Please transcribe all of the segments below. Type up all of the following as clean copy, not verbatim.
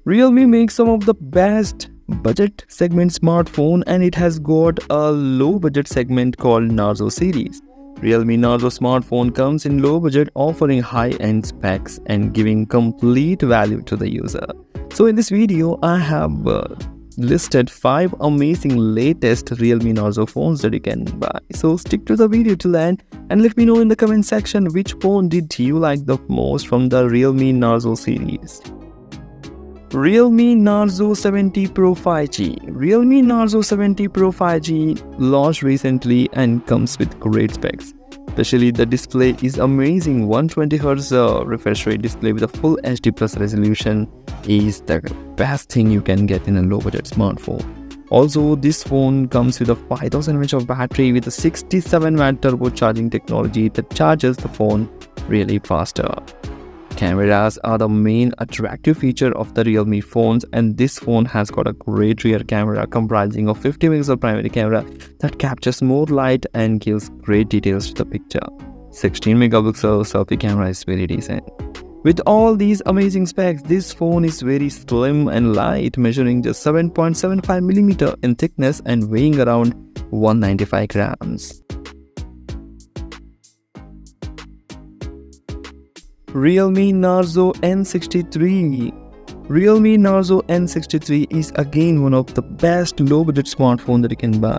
Realme makes some of the best budget segment smartphone, and it has got a low budget segment called Narzo series. Realme Narzo smartphone comes in low budget, offering high-end specs and giving complete value to the user. So in this video, I have listed 5 amazing latest Realme Narzo phones that you can buy. So stick to the video till the end and let me know in the comment section which phone did you like the most from the Realme Narzo series. Realme Narzo 70 Pro 5G. Realme Narzo 70 Pro 5G launched recently and comes with great specs. Especially the display is amazing. 120Hz refresh rate display with a full HD plus resolution is the best thing you can get in a low budget smartphone. Also, this phone comes with a 5000 mAh of battery with a 67 watt turbo charging technology that charges the phone really faster. Cameras are the main attractive feature of the Realme phones, and this phone has got a great rear camera comprising of 50 megapixel primary camera that captures more light and gives great details to the picture. 16 megapixel selfie camera is very decent. With all these amazing specs, this phone is very slim and light, measuring just 7.75 mm in thickness and weighing around 195 grams. Realme Narzo N63. Realme Narzo N63 is again one of the best low-budget smartphone that you can buy.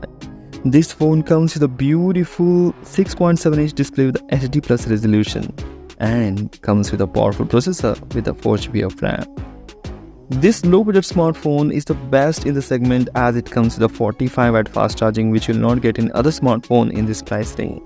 This phone comes with a beautiful 6.7-inch display with HD plus resolution and comes with a powerful processor with a 4GB of RAM. This low-budget smartphone is the best in the segment as it comes with a 45 watt fast charging, which you'll not get in other smartphone in this price range.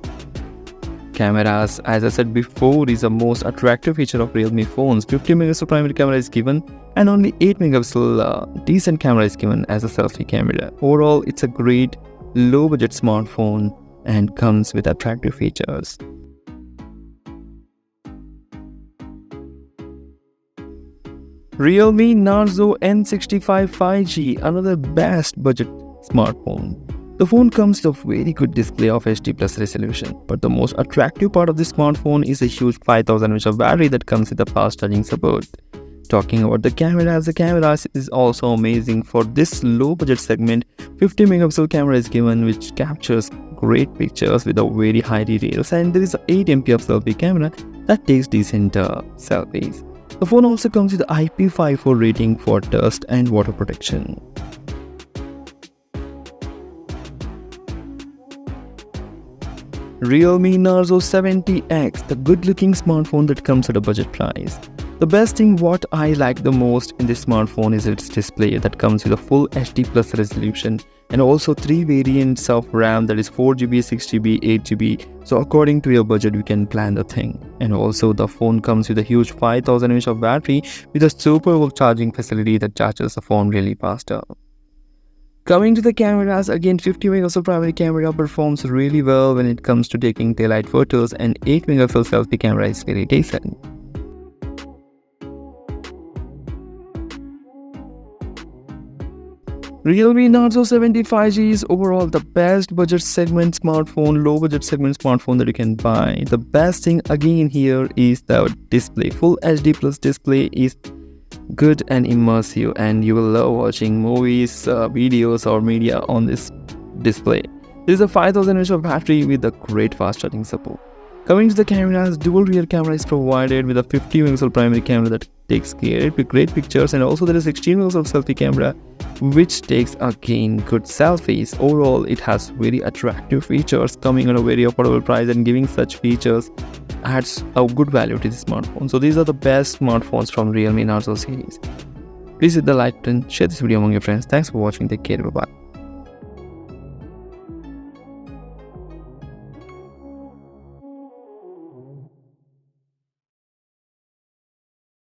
Cameras, as I said before, is the most attractive feature of Realme phones. 50 megapixel primary camera is given and only 8 megapixel decent camera is given as a selfie camera. Overall, it's a great low budget smartphone and comes with attractive features. Realme Narzo N65 5G, another best budget smartphone. The phone comes with a very good display of HD plus resolution, but the most attractive part of this smartphone is a huge 5000 mAh of battery that comes with a fast charging support. Talking about the camera is also amazing. For this low budget segment, 50 megapixel camera is given, which captures great pictures with a very high details, and there is an 8 MP of selfie camera that takes decent selfies. The phone also comes with IP54 rating for dust and water protection. Realme Narzo 70X, the good-looking smartphone that comes at a budget price. The best thing what I like the most in this smartphone is its display that comes with a full HD plus resolution and also 3 variants of RAM, that is 4GB, 6GB, 8GB. So according to your budget, you can plan the thing. And also the phone comes with a huge 5000 mAh of battery with a superb charging facility that charges the phone really faster. Coming to the cameras, again 50 megapixel primary camera performs really well when it comes to taking daylight photos, and 8 megapixel selfie camera is very decent. Realme Narzo 75G is overall the best budget segment smartphone, low budget segment smartphone that you can buy. The best thing again here is the display. Full HD plus display is good and immersive, and you will love watching movies, videos or media on this display. There is a 5000 mAh of battery with a great fast charging support. Coming to the cameras, dual rear camera is provided with a 50 megapixel primary camera that takes great pictures, and also there is 16 megapixel selfie camera which takes again good selfies. Overall, it has very attractive features coming at a very affordable price, and giving such features adds a good value to the smartphone. So these are the best smartphones from Realme Narzo series. Please hit the like button, share this video among your friends. Thanks for watching. Take care. Bye bye.